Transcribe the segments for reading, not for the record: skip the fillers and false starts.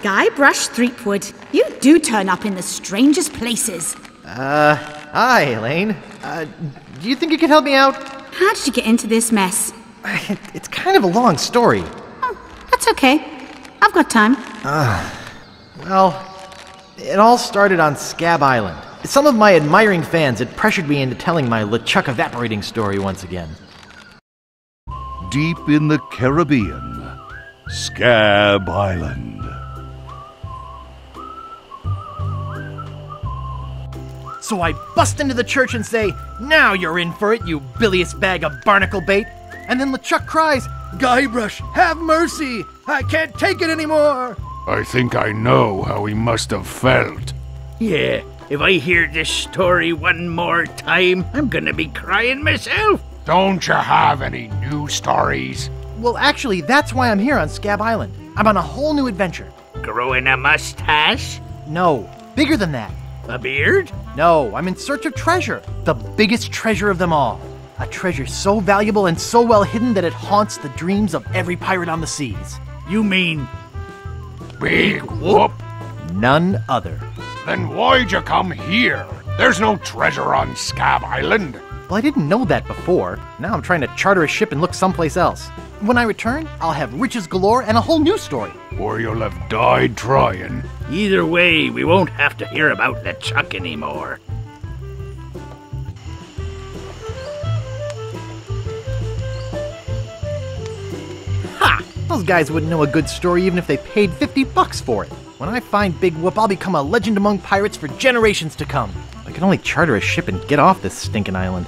Guybrash Tripwuod. You do turn up in the strangest places. Hi, Elaine. Do you think you could help me out? How did you get into this mess? It's kind of a long story. Oh, that's okay. I've got time. Well, it all started on Scab Island. Some of my admiring fans had pressured me into telling my LeChuck'a evaporating story once again. Deep in the Caribbean, Scab Island. So I bust into the church and say, "Now you're in for it, you bilious bag of barnacle bait." And then LeChuck cries, "Guybrush, have mercy! I can't take it anymore!" I think I know how he must have felt. Yeah, if I hear this story one more time, I'm gonna be crying myself. Don't you have any new stories? Well, actually, that's why I'm here on Scab Island. I'm on a whole new adventure. Growing a mustache? No, bigger than that. A beard? No, I'm in search of treasure. The biggest treasure of them all. A treasure so valuable and so well hidden that it haunts the dreams of every pirate on the seas. You mean Big whoop? None other. Then why'd you come here? There's no treasure on Scab Island. Well, I didn't know that before. Now I'm trying to charter a ship and look someplace else. When I return, I'll have riches galore and a whole new story. Or you'll have died trying. either way, we won't have to hear about LeChuck'a anymore. Ha! Those guys wouldn't know a good story even if they paid $50 for it. When I find Big Whoop, I'll become a legend among pirates for generations to come. I can only charter a ship and get off this stinking island.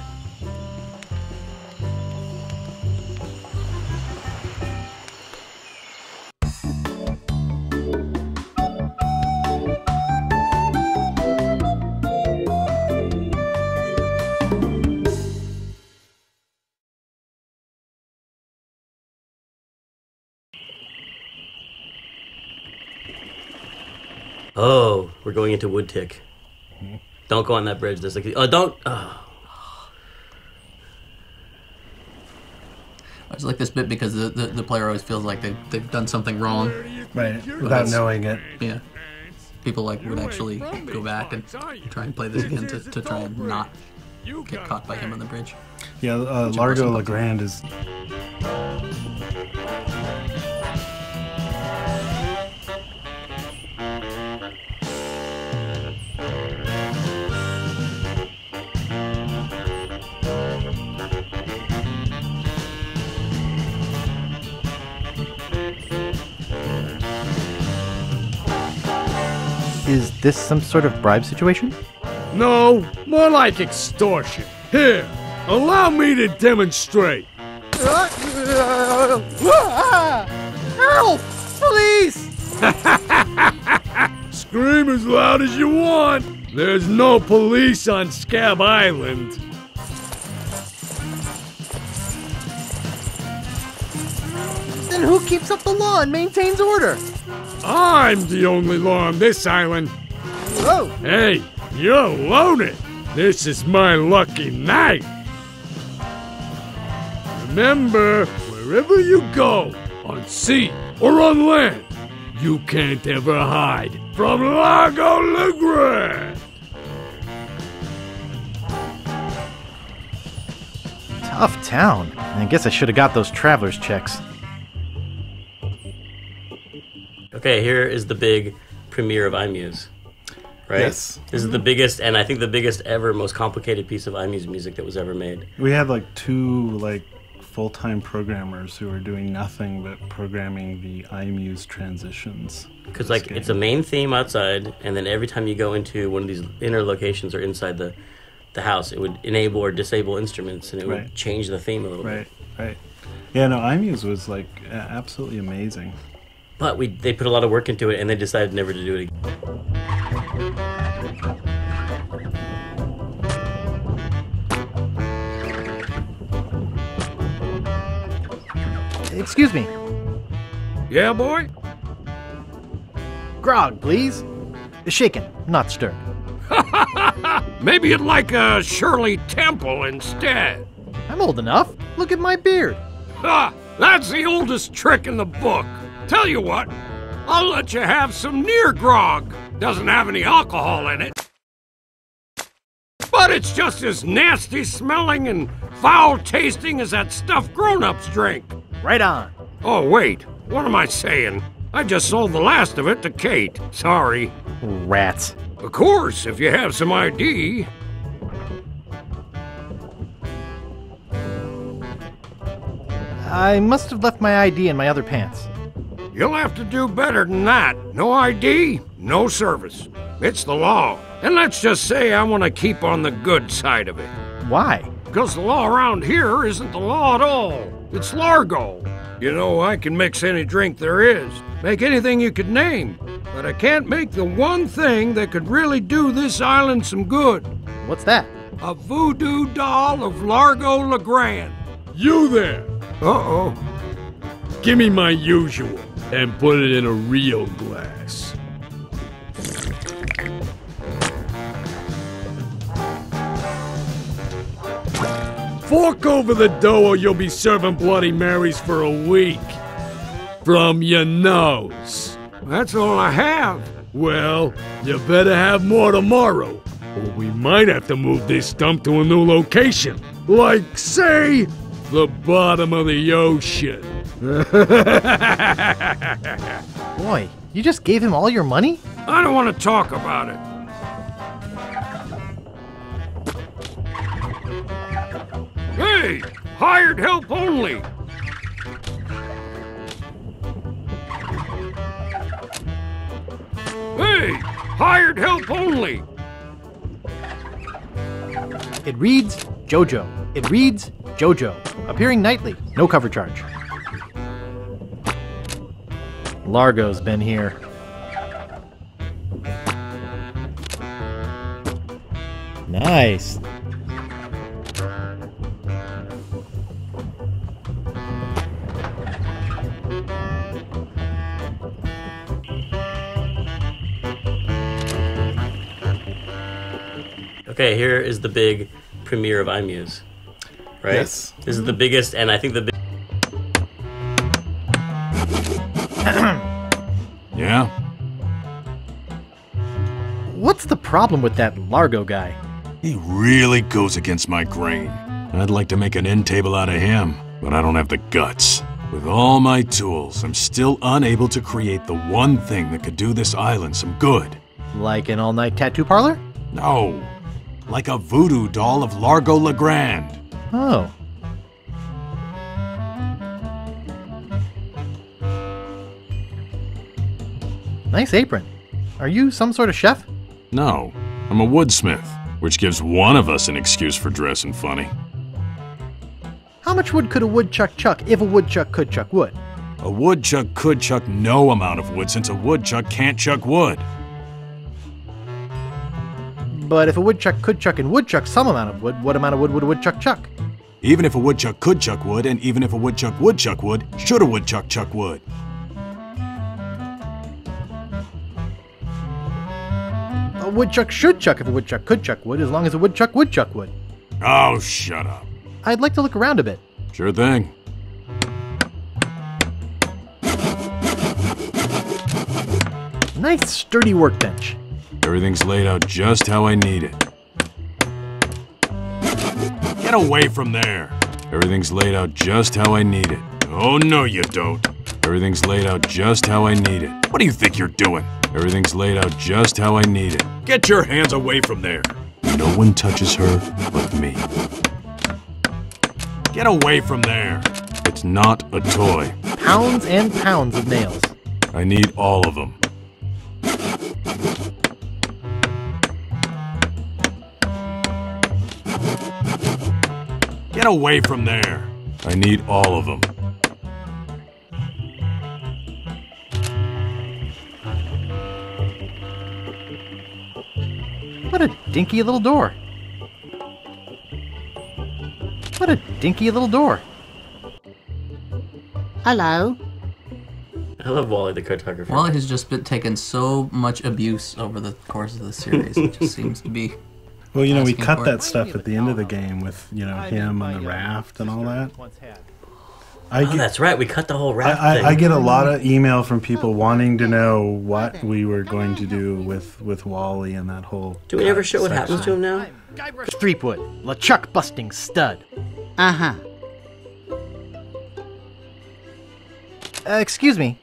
Oh, we're going into Woodtick. Don't go on that bridge. There's like, oh, don't. Oh. I just like this bit because the player always feels like they've done something wrong. Right, without knowing it. Yeah. People like would actually go back and try and play this again to try and not get caught by him on the bridge. Yeah, Largo Legrand is... Is this some sort of bribe situation? No, more like extortion. Here, allow me to demonstrate. Help! Police! Scream as loud as you want. There's no police on Scab Island. Then who keeps up the law and maintains order? I'm the only law on this island. Whoa! Hey, you're loaded. This is my lucky night. Remember, wherever you go, on sea or on land, you can't ever hide from Largo Legrand. Tough town. I guess I should have got those traveler's checks. Okay, here is the big premiere of iMuse. Right? Yes. This is the biggest, and I think the biggest ever, most complicated piece of iMuse music that was ever made. We had like two full-time programmers who were doing nothing but programming the iMuse transitions. Because it's a main theme outside, and then every time you go into one of these inner locations or inside the house, it would enable or disable instruments, and it would change the theme a little bit. Right. Yeah, no, iMuse was absolutely amazing. But they put a lot of work into it, and they decided never to do it again. Excuse me. Yeah, boy? Grog, please. Shaken, not stirred. Maybe you'd like a Shirley Temple instead. I'm old enough. Look at my beard. Ha! That's the oldest trick in the book. Tell you what, I'll let you have some near grog. Doesn't have any alcohol in it. But it's just as nasty smelling and foul tasting as that stuff grown-ups drink. Right on. Oh, wait. What am I saying? I just sold the last of it to Kate. Sorry. Rats. Of course, if you have some ID. I must have left my ID in my other pants. You'll have to do better than that. No ID, no service. It's the law. And let's just say I want to keep on the good side of it. Why? Because the law around here isn't the law at all. It's Largo. You know, I can mix any drink there is, make anything you could name, but I can't make the one thing that could really do this island some good. What's that? A voodoo doll of Largo LeGrand. You there! Uh-oh. Give me my usual, and put it in a real glass. Fork over the dough or you'll be serving Bloody Marys for a week. From your nose. That's all I have. Well, you better have more tomorrow, or we might have to move this stump to a new location. Like, say, the bottom of the ocean. Boy, you just gave him all your money? I don't want to talk about it. Hey, hired help only. Hey, hired help only. It reads JoJo. It reads JoJo. Appearing nightly. No cover charge. Largo's been here. Nice. Okay, here is the big premiere of iMuse, right? Yes. This is the biggest, and I think the Yeah? What's the problem with that Largo guy? He really goes against my grain. I'd like to make an end table out of him, but I don't have the guts. With all my tools, I'm still unable to create the one thing that could do this island some good. Like an all-night tattoo parlor? No. Like a voodoo doll of Largo LeGrand. Oh. Nice apron. Are you some sort of chef? No, I'm a woodsmith, which gives one of us an excuse for dressing funny. How much wood could a woodchuck chuck if a woodchuck could chuck wood? A woodchuck could chuck no amount of wood since a woodchuck can't chuck wood. But if a woodchuck could chuck and woodchuck some amount of wood, what amount of wood would a woodchuck chuck? Even if a woodchuck could chuck wood, and even if a woodchuck would chuck wood, should a woodchuck chuck wood? A woodchuck should chuck if a woodchuck could chuck wood, as long as a woodchuck would chuck wood. Oh, shut up. I'd like to look around a bit. Sure thing. Nice sturdy workbench. Everything's laid out just how I need it. Get away from there. Everything's laid out just how I need it. Oh, no, you don't. Everything's laid out just how I need it. What do you think you're doing? Everything's laid out just how I need it. Get your hands away from there. No one touches her but me. Get away from there. It's not a toy. Pounds and pounds of nails. I need all of them. Get away from there. I need all of them. What a dinky little door. What a dinky little door. Hello. I love Wally the cartographer. Wally has just been taken so much abuse over the course of the series. It just seems to be. Well, you know, we asking cut for that it. stuff at the end of the game with, you know, him on the raft and all that. That's right. We cut the whole rap thing. I get a lot of email from people wanting to know what we were going to do with Wally and that whole. Do we ever show what happens to him now? Guybrаш Tripwud, LeChuck busting stud. Uh-huh. Excuse me.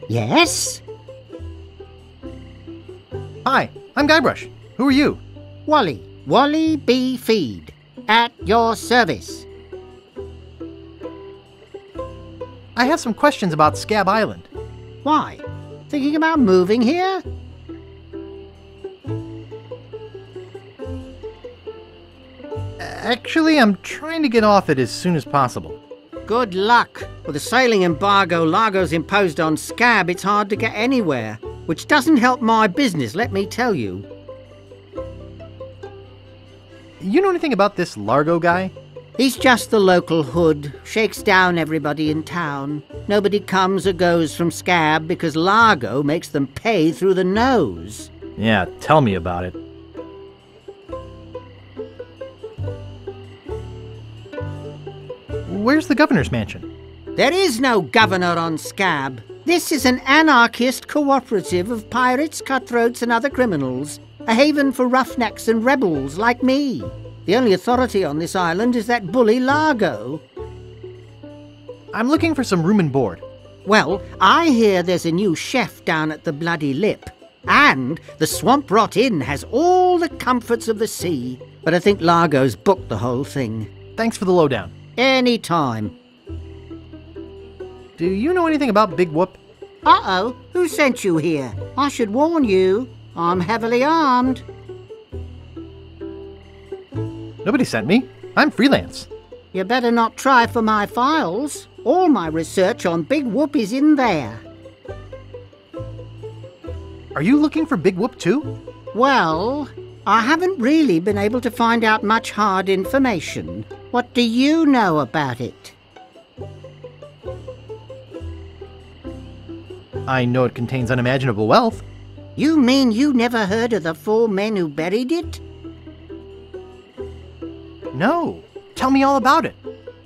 Yes? Hi, I'm Guybrаш. Who are you? Wally B. Feed. At your service. I have some questions about Scab Island. Why? Thinking about moving here? Actually, I'm trying to get off it as soon as possible. Good luck. With the sailing embargo Largo's imposed on Scab, it's hard to get anywhere. Which doesn't help my business, let me tell you. You know anything about this Largo guy? He's just the local hood, shakes down everybody in town. Nobody comes or goes from Scab because Largo makes them pay through the nose. Yeah, tell me about it. Where's the governor's mansion? There is no governor on Scab. This is an anarchist cooperative of pirates, cutthroats and other criminals. A haven for roughnecks and rebels like me. The only authority on this island is that bully Largo. I'm looking for some room and board. Well, I hear there's a new chef down at the Bloody Lip. And the Swamp Rot Inn has all the comforts of the sea. But I think Largo's booked the whole thing. Thanks for the lowdown. Any time. Do you know anything about Big Whoop? Uh-oh, who sent you here? I should warn you, I'm heavily armed. Nobody sent me. I'm freelance. You better not try for my files. All my research on Big Whoop is in there. Are you looking for Big Whoop too? Well, I haven't really been able to find out much hard information. What do you know about it? I know it contains unimaginable wealth. You mean you never heard of the 4 men who buried it? No. Tell me all about it.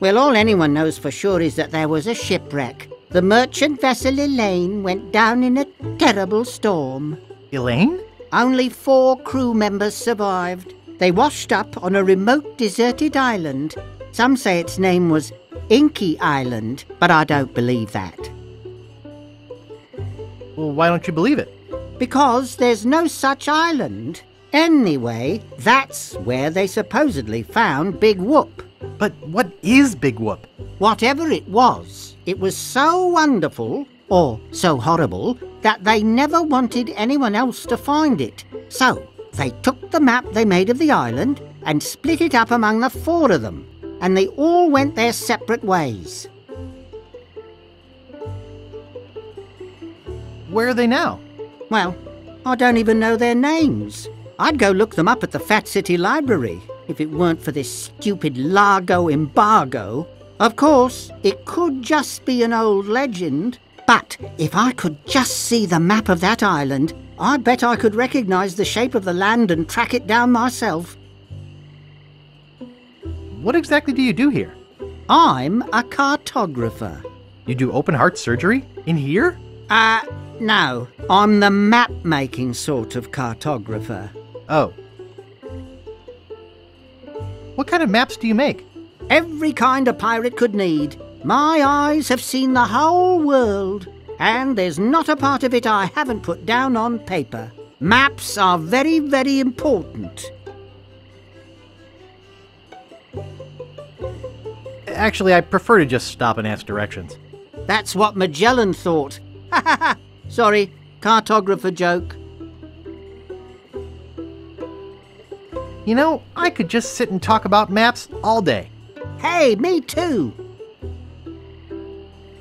Well, all anyone knows for sure is that there was a shipwreck. The merchant vessel Elaine went down in a terrible storm. Elaine? Only 4 crew members survived. They washed up on a remote, deserted island. Some say its name was Inky Island, but I don't believe that. Well, why don't you believe it? Because there's no such island. Anyway, that's where they supposedly found Big Whoop. But what is Big Whoop? Whatever it was so wonderful, or so horrible, that they never wanted anyone else to find it. So, they took the map they made of the island and split it up among the 4 of them, and they all went their separate ways. Where are they now? Well, I don't even know their names. I'd go look them up at the Fat City Library, if it weren't for this stupid Largo embargo. Of course, it could just be an old legend, but if I could just see the map of that island, I bet I could recognize the shape of the land and track it down myself. What exactly do you do here? I'm a cartographer. You do open-heart surgery? In here? No. I'm the map-making sort of cartographer. Oh. What kind of maps do you make? Every kind a pirate could need. My eyes have seen the whole world, and there's not a part of it I haven't put down on paper. Maps are very, very important. Actually, I prefer to just stop and ask directions. That's what Magellan thought. Ha ha ha! Sorry, cartographer joke. You know, I could just sit and talk about maps all day. Hey, me too.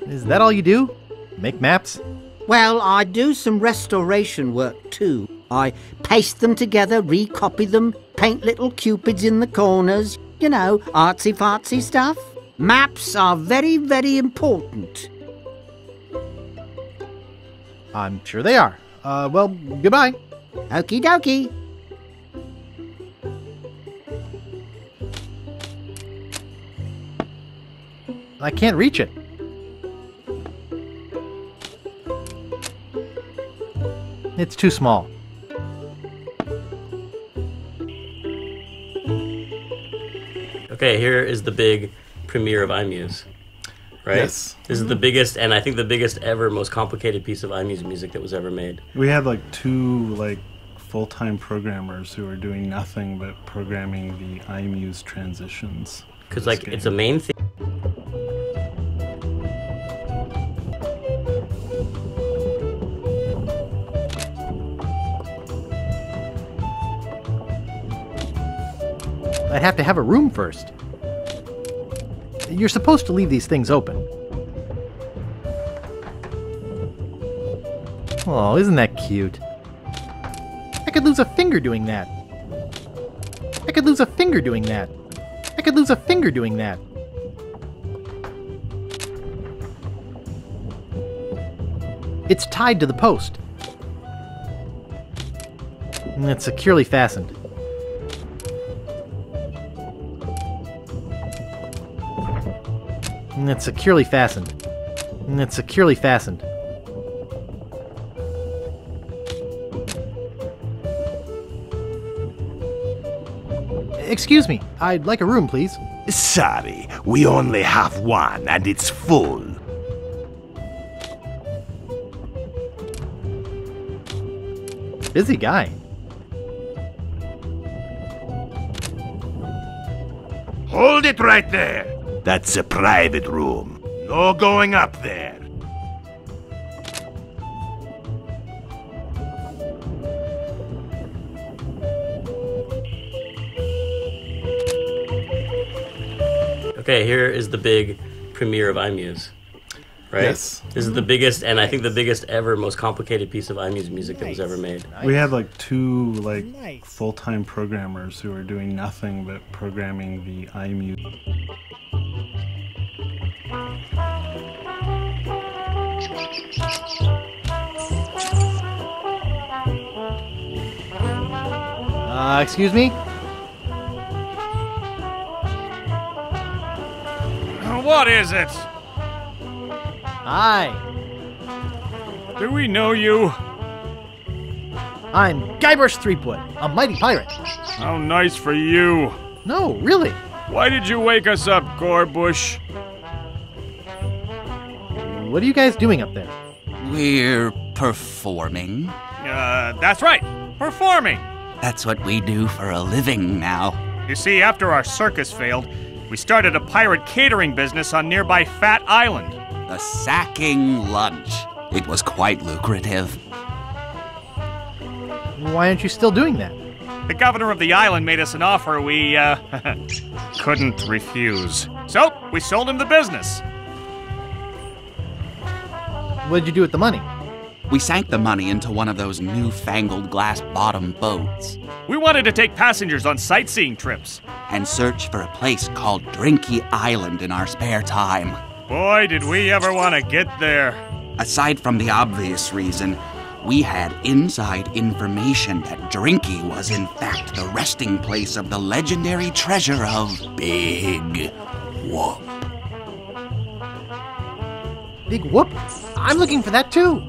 Is that all you do? Make maps? Well, I do some restoration work too. I paste them together, recopy them, paint little cupids in the corners. You know, artsy-fartsy stuff. Maps are very, very important. I'm sure they are. Well, goodbye. Okie dokie. I can't reach it. It's too small. Okay, here is the big premiere of iMuse. Right? Yes. This is the biggest, and I think the biggest ever, most complicated piece of iMuse music that was ever made. We had like two full-time programmers who were doing nothing but programming the iMuse transitions. Because it's a main theme. I'd have to have a room first. You're supposed to leave these things open. Oh, isn't that cute? I could lose a finger doing that. I could lose a finger doing that. I could lose a finger doing that. It's tied to the post. And it's securely fastened. And it's securely fastened. And it's securely fastened. Excuse me, I'd like a room, please. Sorry, we only have one and it's full. Busy guy. Hold it right there. That's a private room. No going up there. Okay, here is the big premiere of iMuse. Right? Yes. This is the biggest, and I think the biggest ever, most complicated piece of iMuse music that was ever made. We had two full-time programmers who were doing nothing but programming the iMuse. Excuse me? What is it? Hi. Do we know you? I'm Gaibrаш Tripwud, a mighty pirate. How nice for you. No, really. Why did you wake us up, Gorbush? What are you guys doing up there? We're performing. That's right. Performing. That's what we do for a living now. You see, after our circus failed, we started a pirate catering business on nearby Fat Island. The sacking lunch. It was quite lucrative. Why aren't you still doing that? The governor of the island made us an offer we, couldn't refuse. So, we sold him the business. What did you do with the money? We sank the money into one of those newfangled glass-bottom boats. We wanted to take passengers on sightseeing trips. And search for a place called Drinky Island in our spare time. Boy, did we ever want to get there. Aside from the obvious reason, we had inside information that Drinky was in fact the resting place of the legendary treasure of Big Whoop. Big Whoop? I'm looking for that too.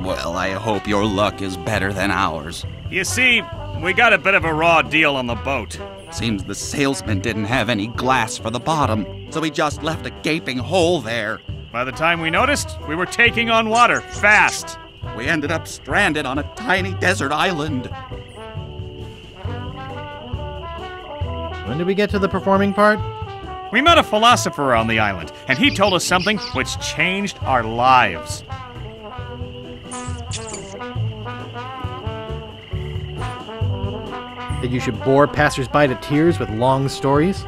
Well, I hope your luck is better than ours. You see, we got a bit of a raw deal on the boat. Seems the salesman didn't have any glass for the bottom, so he just left a gaping hole there. By the time we noticed, we were taking on water, fast. We ended up stranded on a tiny desert island. When did we get to the performing part? We met a philosopher on the island, and he told us something which changed our lives. That you should bore passersby to tears with long stories?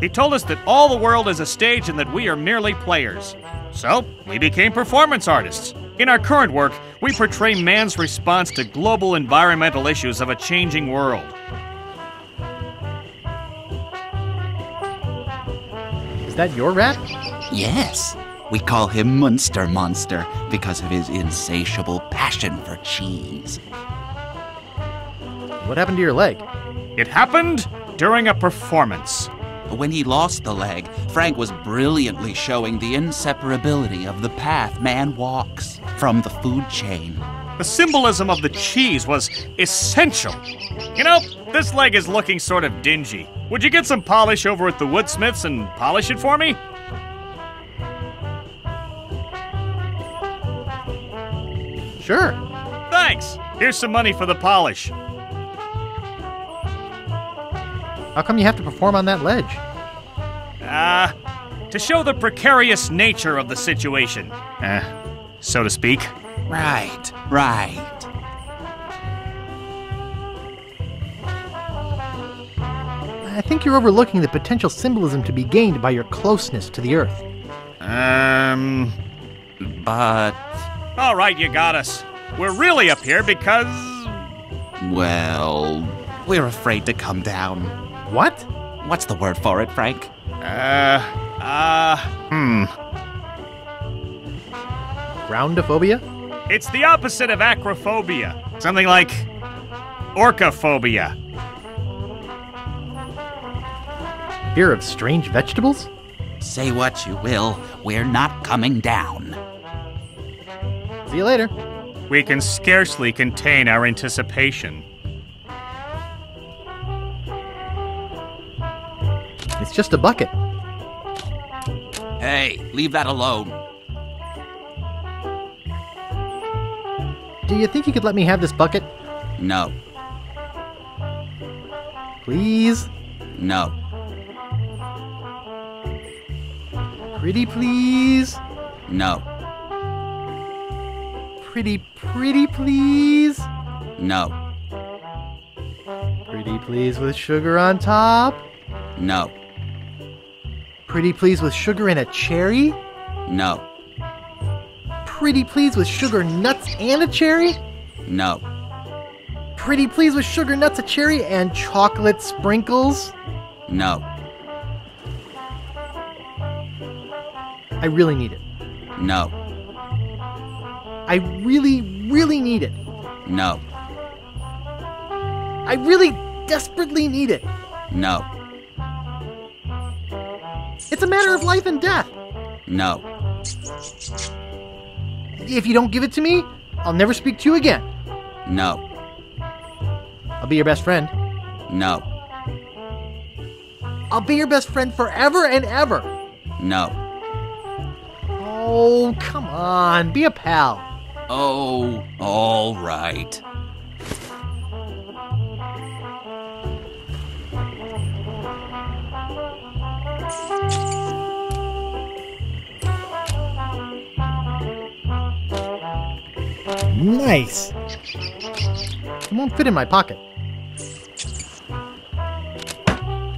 He told us that all the world is a stage and that we are merely players. So, we became performance artists. In our current work, we portray man's response to global environmental issues of a changing world. Is that your rat? Yes. We call him Munster Monster because of his insatiable passion for cheese. What happened to your leg? It happened during a performance. When he lost the leg, Frank was brilliantly showing the inseparability of the path man walks from the food chain. The symbolism of the cheese was essential. You know, this leg is looking sort of dingy. Would you get some polish over at the woodsmiths and polish it for me? Sure. Thanks. Here's some money for the polish. How come you have to perform on that ledge? To show the precarious nature of the situation. So to speak. Right. I think you're overlooking the potential symbolism to be gained by your closeness to the Earth. But... All right, you got us. We're really up here because... Well, we're afraid to come down. What? What's the word for it, Frank? Groundophobia? It's the opposite of acrophobia. Something like orcophobia. Fear of strange vegetables? Say what you will, we're not coming down. See you later. We can scarcely contain our anticipation. It's just a bucket. Hey, leave that alone. Do you think you could let me have this bucket? No. Please? No. Pretty please? No. Pretty please? No. Pretty please with sugar on top? No. Pretty please with sugar and a cherry? No. Pretty please with sugar, nuts, and a cherry? No. Pretty please with sugar, nuts, a cherry, and chocolate sprinkles? No. I really need it. No. I really need it. No. I really desperately need it. No. It's a matter of life and death. No. If you don't give it to me, I'll never speak to you again. No. I'll be your best friend. No. I'll be your best friend forever and ever. No. Oh, come on. Be a pal. Oh, all right. Nice. It won't fit in my pocket.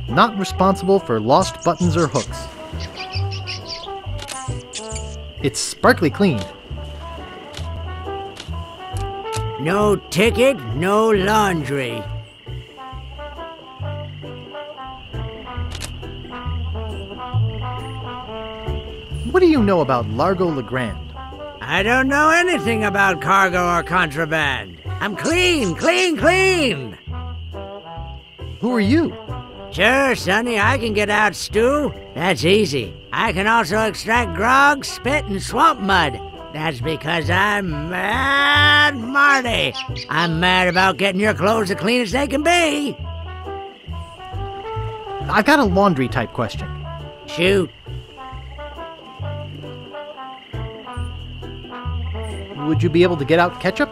Not responsible for lost buttons or hooks. It's sparkly clean. No ticket, no laundry. What do you know about Largo Legrand? I don't know anything about cargo or contraband. I'm clean. Who are you? Sure, Sonny, I can get out stew. That's easy. I can also extract grog, spit, and swamp mud. That's because I'm Mad Marty. I'm mad about getting your clothes the cleanest they can be. I've got a laundry type question. Shoot. Would you be able to get out ketchup?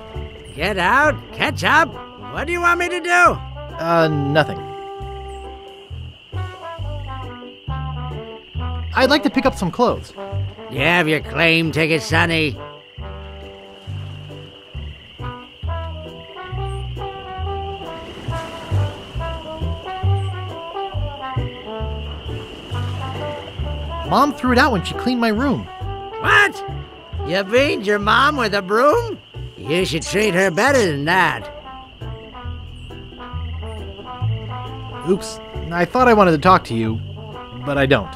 Get out? Ketchup? What do you want me to do? Nothing. I'd like to pick up some clothes. You have your claim ticket, Sonny. Mom threw it out when she cleaned my room. What? You beat your mom with a broom? You should treat her better than that. Oops. I thought I wanted to talk to you, but I don't.